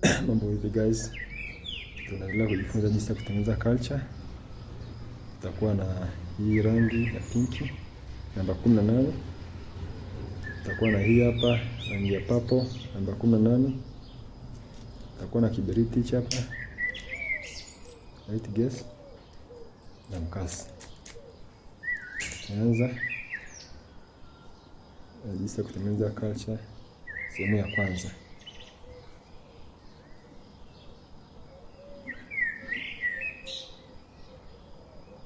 Mambo hivi guys, tunaendelea kujifunza jinsi ya kutengeneza culture. Tutakuwa na hii rangi ya pinki namba 18. Tutakuwa na hii hapa rangi ya purple namba 18. Tutakuwa na kiberiti hichi hapa, light gas na mkasi. Tunaanza jinsi ya kutengeneza culture sehemu ya kwanza.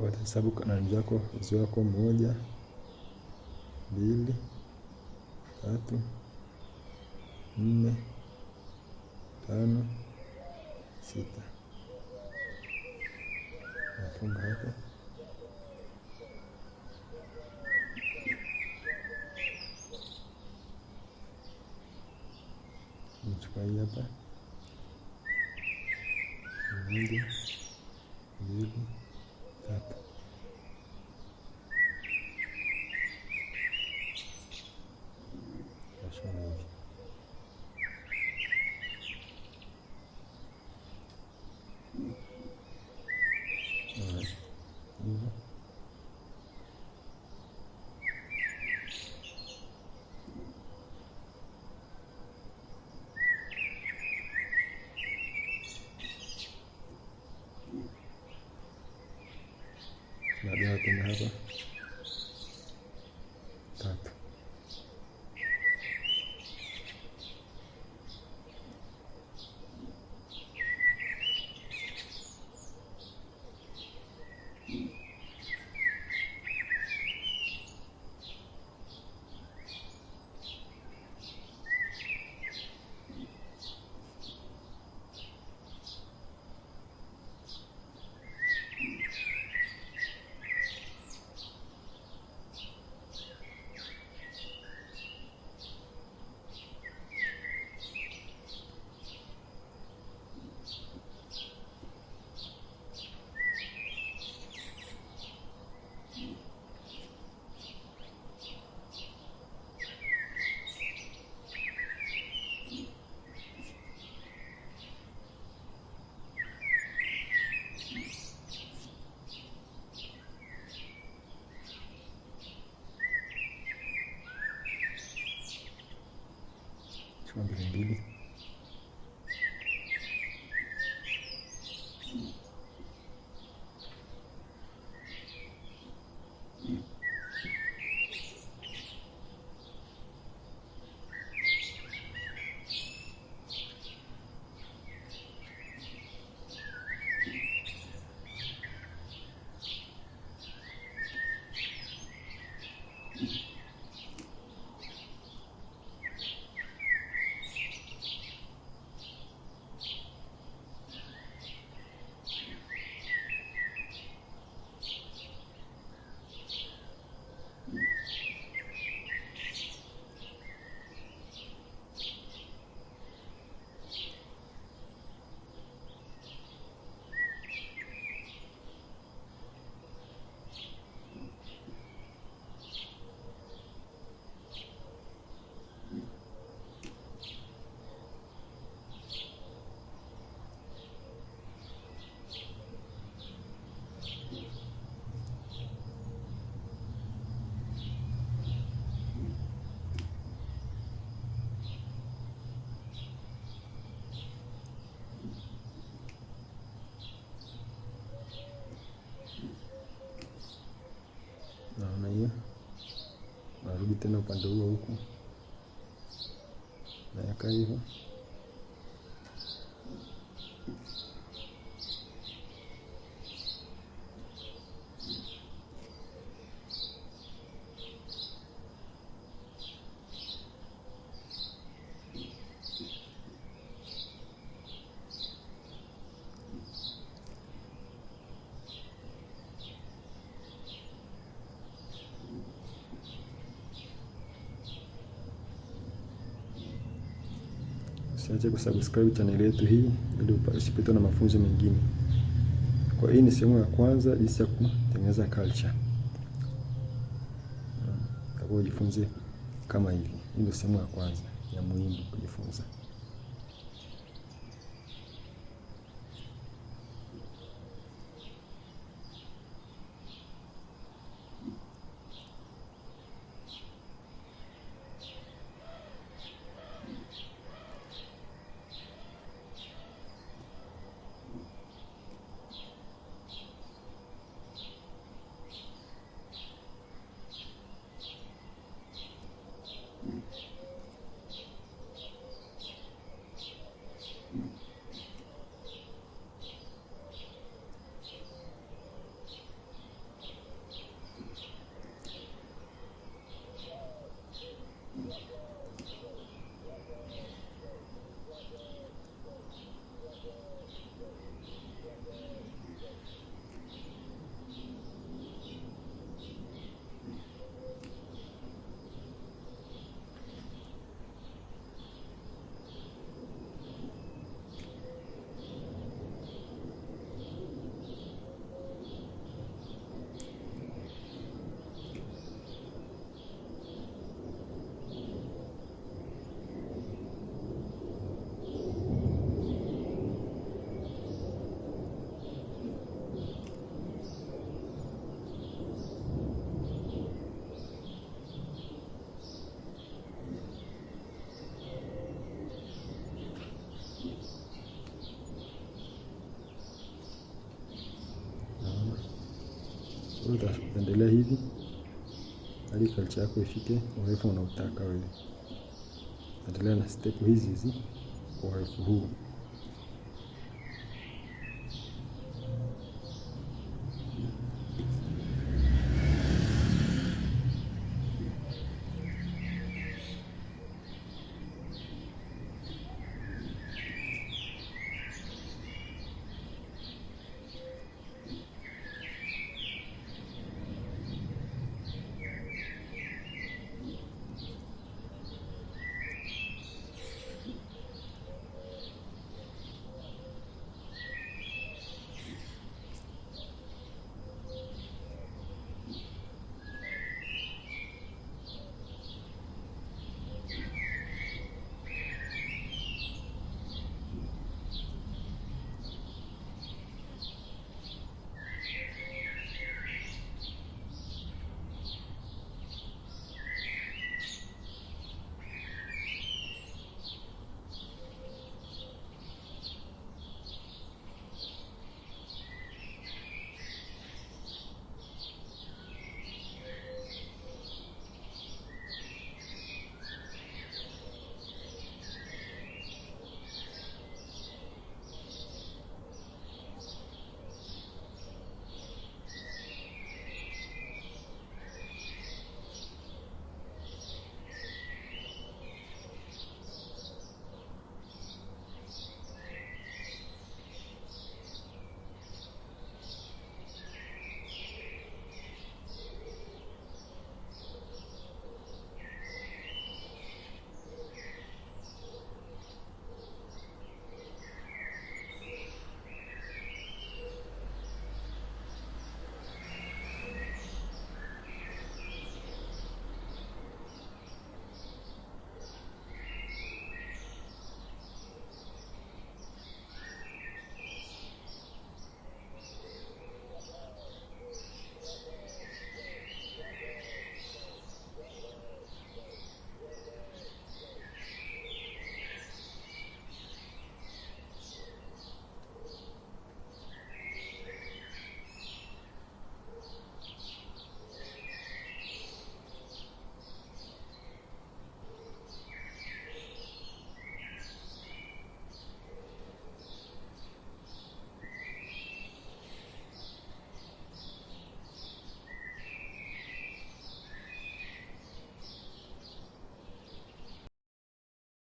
Utahesabu kanani zako, uzi wako 1, 2, 3, 4, 5, 6. Nafunga hapo. Nachukua hii hapa 1, 2, 3. Nashona hivi. Tunagawa tena hapa 3. Chukua mbili. Naona hiyo. Narudi tena upande huo huku. Naweka hivyo. Usiache kusubscribe channel yetu hii ili usipitwe na mafunzo mengine. Kwa hii ni sehemu ya kwanza jinsi ya kutengeneza culture. Kwa ujifunze kama hivi. Hii ndio sehemu ya kwanza ya muhimu kujifunza. Utaendelea hivi hadi culture yako ifike urefu unaotaka wewe. Endelea na step hizi kwa urefu huu.